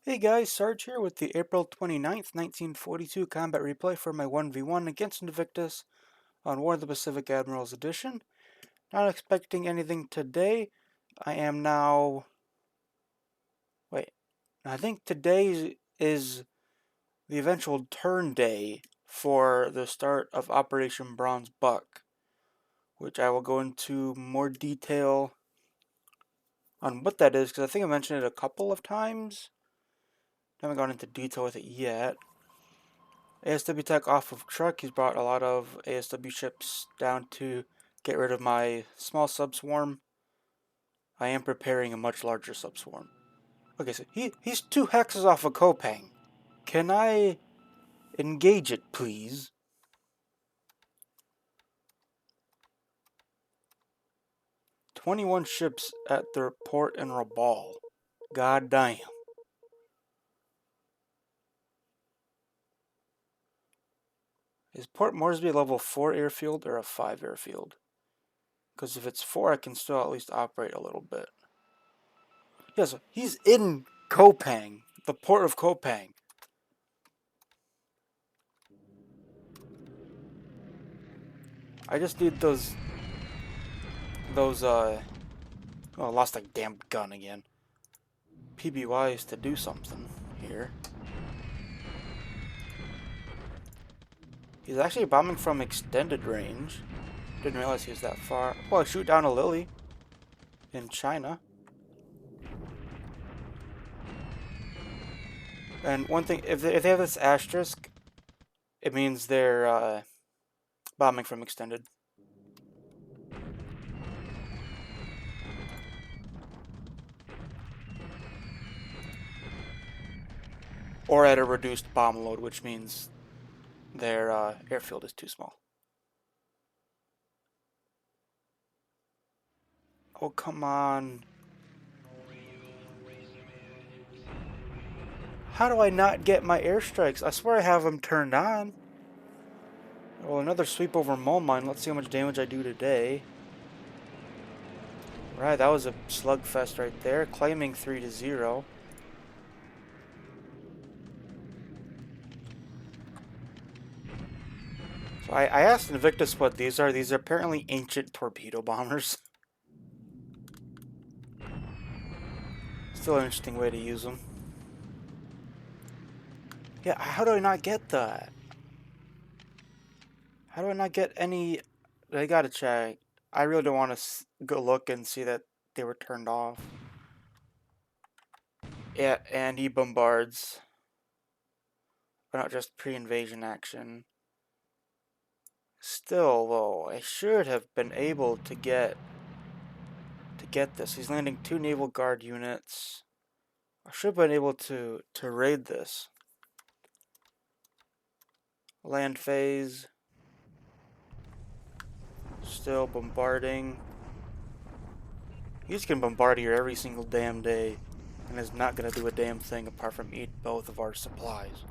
Hey guys, Sarge here with the April 29th, 1942 combat replay for my 1v1 against Invictus on War of the Pacific Admirals Edition. Not expecting anything today. I am now... Wait, I think today is the eventual turn day for the start of Operation Bronze Buck, which I will go into more detail on what that is, because I think I mentioned it a couple of times. I haven't gone into detail with it yet. ASW TF off of truck. He's brought a lot of ASW ships down to get rid of my small subswarm. I am preparing a much larger subswarm. Okay, so he's 2 hexes off of Kopang. Can I engage it, please? "21 ships at their port in Rabaul. God damn. Is Port Moresby a level 4 airfield or a 5 airfield? Because if it's 4, I can still at least operate a little bit. Yes, he's in Kopang, the port of Kopang. I just need those, oh, I lost a damn gun again. PBYs to do something here. He's actually bombing from extended range. Didn't realize he was that far. Oh, I shoot down a Lily in China. And one thing, if they have this asterisk, it means they're bombing from extended. Or at a reduced bomb load, which means their airfield is too small. Oh, come on. How do I not get my airstrikes? I swear I have them turned on. Well, another sweep over Mole Mine. Let's see how much damage I do today. Right, that was a slugfest right there. Claiming 3-0. So I asked Invictus what these are. These are apparently ancient torpedo bombers. Still an interesting way to use them. Yeah, how do I not get that? How do I not get any... I gotta check. I really don't want to go look and see that they were turned off. Yeah, and he bombards. But not just pre-invasion action. Still, though, I should have been able to get this. He's landing 2 Naval Guard units. I should have been able to raid this. Land phase. Still bombarding. He's gonna bombard here every single damn day and is not gonna do a damn thing apart from eat both of our supplies.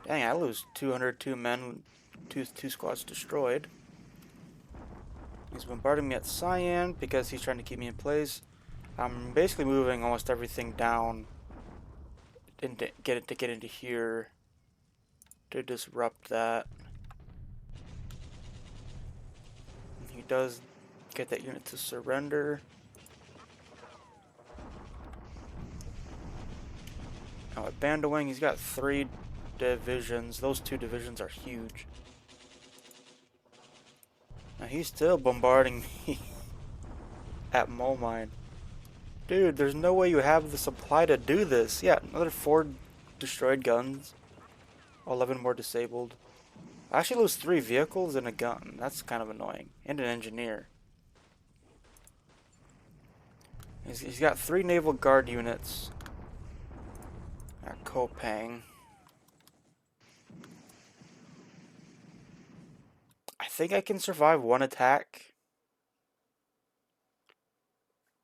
Dang, I lose 202 men, two squads destroyed. He's bombarding me at Cyan because he's trying to keep me in place. I'm basically moving almost everything down and to get into here to disrupt that. And he does get that unit to surrender. Now at Bandowing, he's got 3 divisions. Those 2 divisions are huge. Now he's still bombarding me at Mole Mine. Dude, there's no way you have the supply to do this. Yeah, another 4 destroyed guns. 11 more disabled. I actually lose 3 vehicles and a gun. That's kind of annoying. And an engineer. He's got 3 Naval Guard units at Kopang. I think I can survive 1 attack.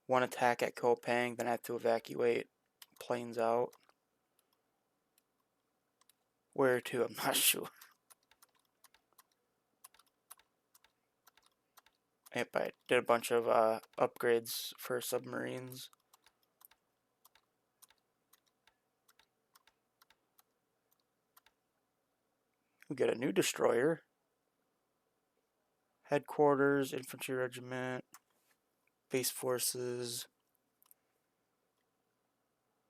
1 attack at Kopang, then I have to evacuate planes out. Where to? I'm not sure. Yep, I did a bunch of upgrades for submarines. We get a new destroyer. Headquarters, infantry regiment, base forces.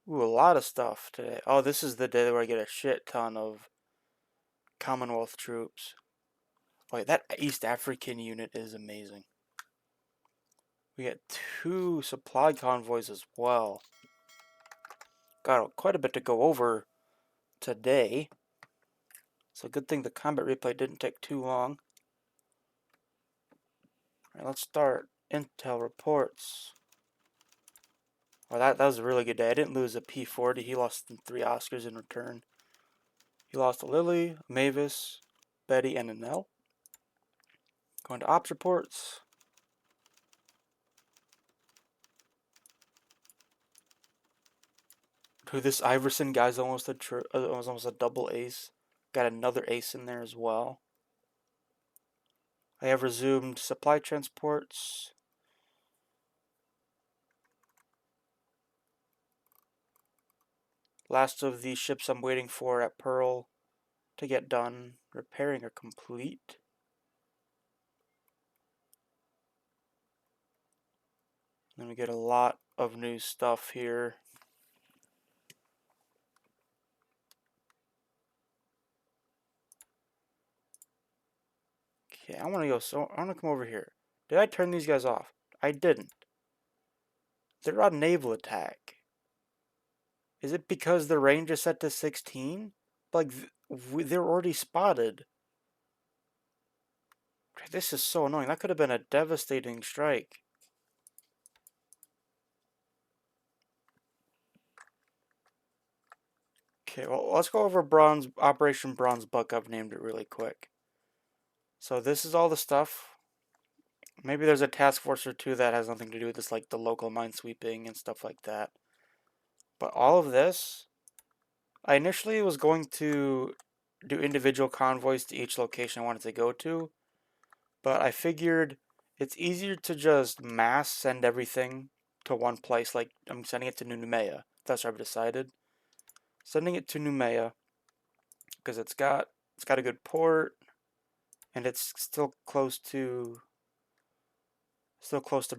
Ooh, a lot of stuff today. Oh, this is the day where I get a shit ton of Commonwealth troops. Wait, that East African unit is amazing. We get 2 supply convoys as well. Got quite a bit to go over today. So good thing the combat replay didn't take too long. Alright, let's start. Intel reports. Well, that was a really good day. I didn't lose a P-40. He lost 3 Oscars in return. He lost a Lily, a Mavis, Betty, and an L. Going to ops reports. Dude, this Iverson guy's almost a double ace. Got another ace in there as well. I have resumed supply transports. Last of the ships I'm waiting for at Pearl to get done. Repairing are complete. Then we get a lot of new stuff here. Okay, I want to come over here. Did I turn these guys off? I didn't. They're on naval attack. Is it because the range is set to 16? Like, they're already spotted. This is so annoying. That could have been a devastating strike. Okay, well, let's go over Operation Bronze Buck. I've named it really quick. So this is all the stuff. Maybe there's a task force or two that has nothing to do with this, like the local minesweeping and stuff like that. But all of this, I initially was going to do individual convoys to each location I wanted to go to, but I figured it's easier to just mass send everything to one place. Like I'm sending it to Noumea. That's what I've decided. Sending it to Noumea because it's got a good port and it's still close to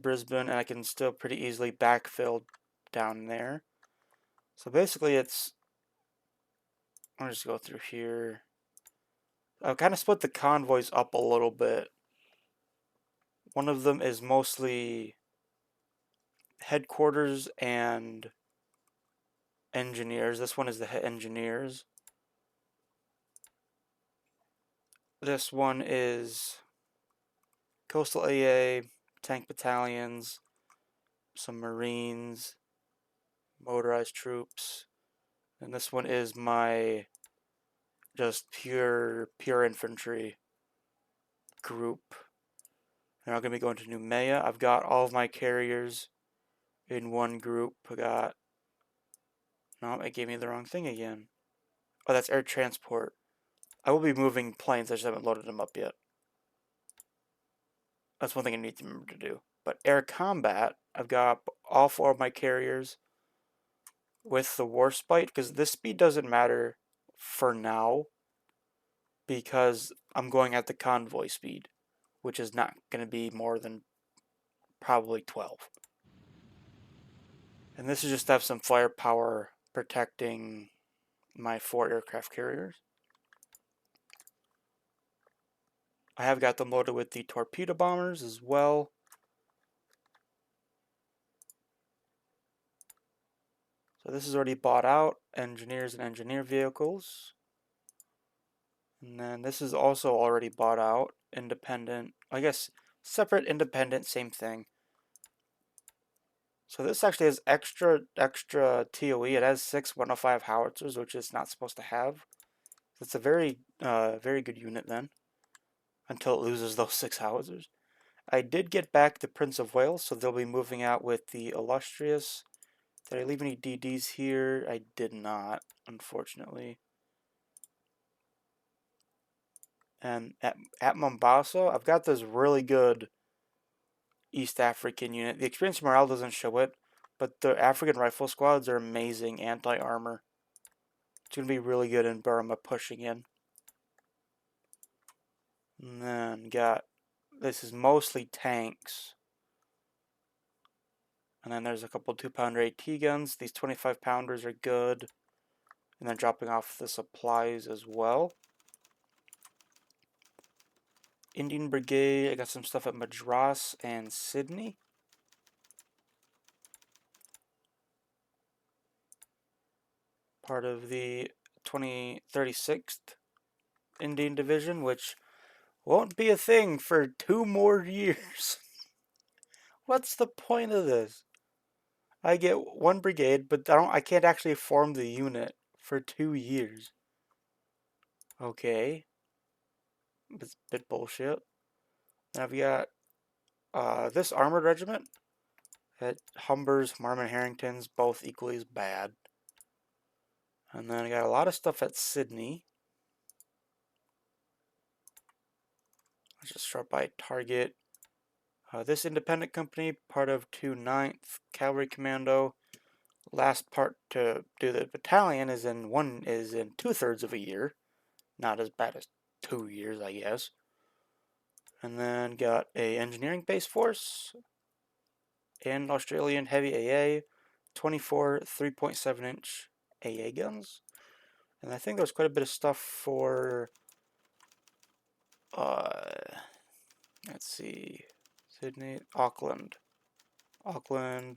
Brisbane, and I can still pretty easily backfill down there. So basically, I'll just go through here. I've kind of split the convoys up a little bit. One of them is mostly headquarters and engineers. This one is the engineers. This one is coastal AA, tank battalions, some marines, motorized troops, and this one is my just pure infantry group. And I'm going to be going to Noumea. I've got all of my carriers in one group. No, it gave me the wrong thing again. Oh, that's air transport. I will be moving planes, I just haven't loaded them up yet. That's one thing I need to remember to do. But air combat, I've got all 4 of my carriers with the warspite, because this speed doesn't matter for now, because I'm going at the convoy speed, which is not going to be more than probably 12. And this is just to have some firepower protecting my 4 aircraft carriers. I have got them loaded with the torpedo bombers as well. So this is already bought out, engineers and engineer vehicles. And then this is also already bought out, independent, I guess separate, independent, same thing. So this actually has extra TOE. It has 6 105 howitzers, which it's not supposed to have. It's a very good unit then, until it loses those 6 howitzers. I did get back the Prince of Wales, so they'll be moving out with the Illustrious. Did I leave any DDs here? I did not, unfortunately. And at Mombasa, I've got this really good East African unit. The experience morale doesn't show it, but the African rifle squads are amazing anti-armor. It's going to be really good in Burma pushing in. And then this is mostly tanks. And then there's a couple 2-pounder AT guns. These 25-pounders are good. And then dropping off the supplies as well. Indian Brigade, I got some stuff at Madras and Sydney. Part of the 36th Indian Division, which won't be a thing for 2 more years. What's the point of this? I get 1 brigade, but I can't actually form the unit for 2 years. Okay. It's a bit bullshit. Then I've got this armored regiment at Humbers, Marmon Harringtons, both equally as bad. And then I got a lot of stuff at Sydney. Let's just start by target. This independent company, part of 2/9th Cavalry Commando. Last part to do the battalion is in 2/3 of a year. Not as bad as 2 years, I guess. And then got a engineering base force and Australian heavy AA, 24 3.7-inch AA guns. And I think there's quite a bit of stuff for let's see, Sydney, Auckland,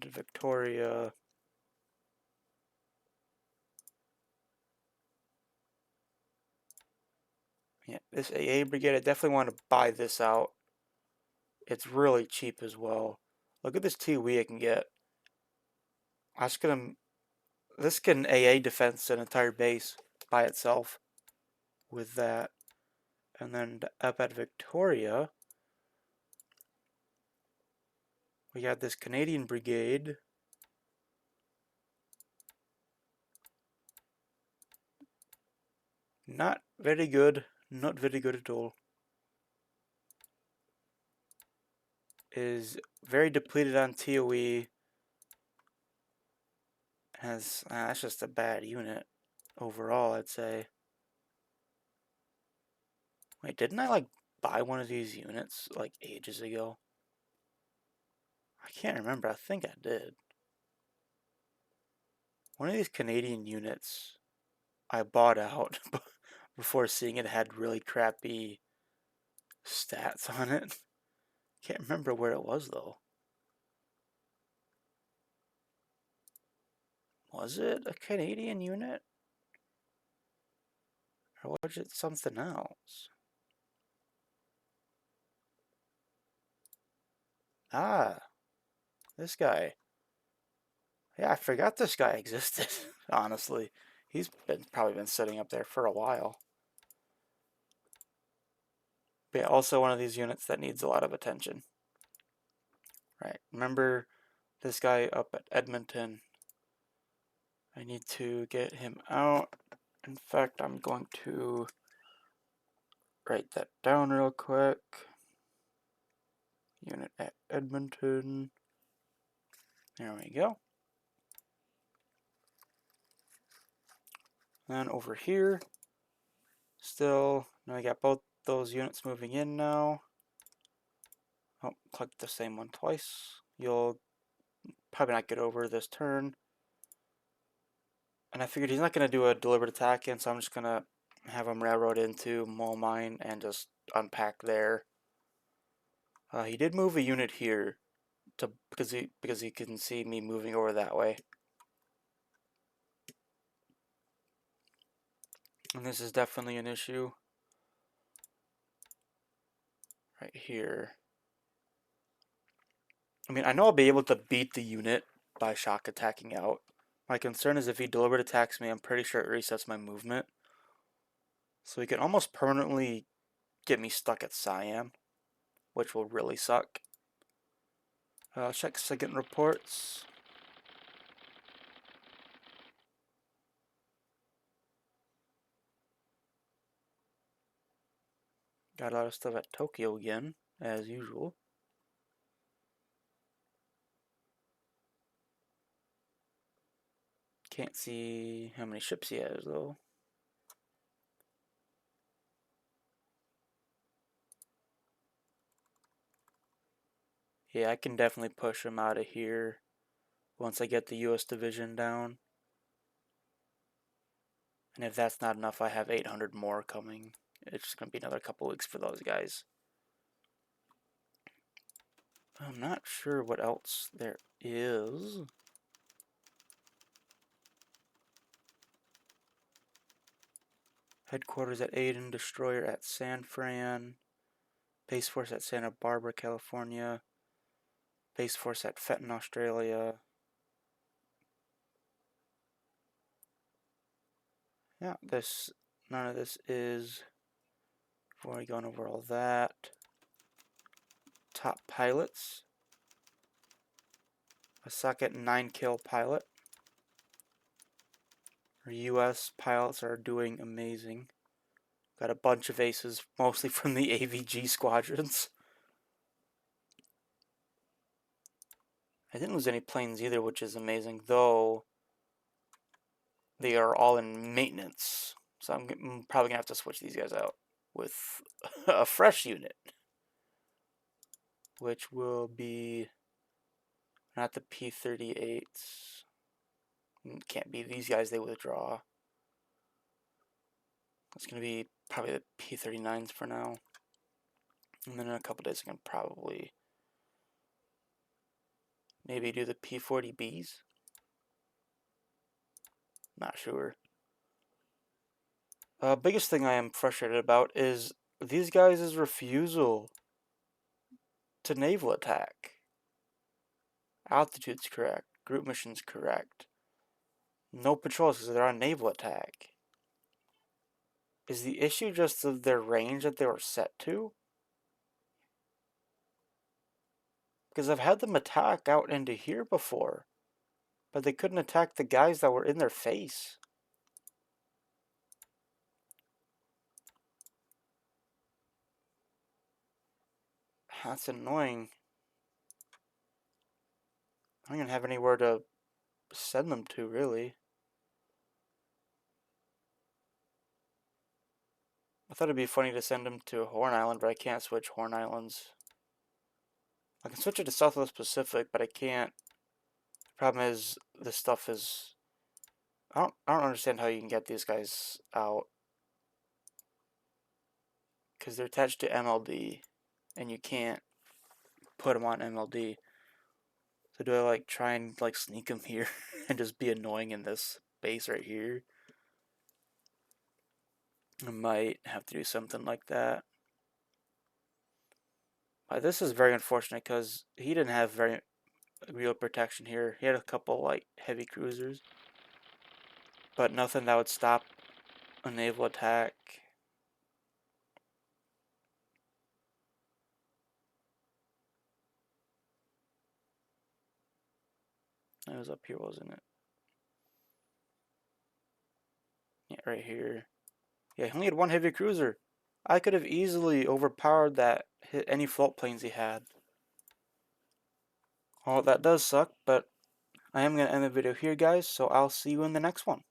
Victoria. Yeah, this AA brigade, I definitely want to buy this out. It's really cheap as well. Look at this TWE I can get. This can AA defense an entire base by itself with that. And then up at Victoria, we got this Canadian brigade. Not very good. Not very good at all. Is very depleted on TOE. That's just a bad unit overall, I'd say. Wait, didn't I like buy one of these units like ages ago? I can't remember. I think I did. One of these Canadian units I bought out before seeing it had really crappy stats on it. Can't remember where it was though. Was it a Canadian unit? Or was it something else? Ah, this guy. Yeah, I forgot this guy existed, honestly. He's probably been sitting up there for a while. But yeah, also one of these units that needs a lot of attention. Right, remember this guy up at Edmonton? I need to get him out. In fact, I'm going to write that down real quick. Unit at Edmonton. There we go. And over here, still, now I got both those units moving in now. Oh, click the same one twice. You'll probably not get over this turn. And I figured he's not going to do a deliberate attack in, so I'm just going to have him railroad into mole mine and just unpack there. He did move a unit here because he can see me moving over that way. And this is definitely an issue. Right here. I mean, I know I'll be able to beat the unit by shock attacking out. My concern is if he deliberate attacks me, I'm pretty sure it resets my movement. So he can almost permanently get me stuck at Siam, which will really suck. Check second reports. Got a lot of stuff at Tokyo again, as usual. Can't see how many ships he has, though. Yeah, I can definitely push him out of here once I get the U.S. division down. And if that's not enough, I have 800 more coming. It's just going to be another couple weeks for those guys. I'm not sure what else there is. Headquarters at Aden, destroyer at San Fran, base force at Santa Barbara, California, base force at Fenton, Australia. Yeah, none of this is, before we go over all that, top pilots. A second 9-kill pilot. Our US pilots are doing amazing. Got a bunch of aces, mostly from the AVG squadrons. I didn't lose any planes either, which is amazing, though they are all in maintenance. So I'm probably going to have to switch these guys out with a fresh unit, which will be not the P-38s. Can't be these guys, they withdraw. It's going to be probably the P-39s for now. And then in a couple days I can probably maybe do the P-40Bs. Not sure. Biggest thing I am frustrated about is these guys' refusal to naval attack. Altitude's correct. Group mission's correct. No patrols because they're on naval attack. Is the issue just of their range that they were set to? Because I've had them attack out into here before, but they couldn't attack the guys that were in their face. That's annoying. I don't even have anywhere to send them to, really. I thought it'd be funny to send them to Horn Island, but I can't switch Horn Islands. I can switch it to Southwest Pacific, but I can't. The problem is, this stuff is... I don't understand how you can get these guys out. Because they're attached to MLD, and you can't put them on MLD. So do I, like, try and, like, sneak them here and just be annoying in this base right here? I might have to do something like that. This is very unfortunate because he didn't have very real protection here. He had a couple, like, heavy cruisers, but nothing that would stop a naval attack. It was up here, wasn't it? Yeah, right here. Yeah, he only had one heavy cruiser. I could have easily overpowered that, hit any float planes he had. Well, that does suck, but I am going to end the video here, guys, so I'll see you in the next one.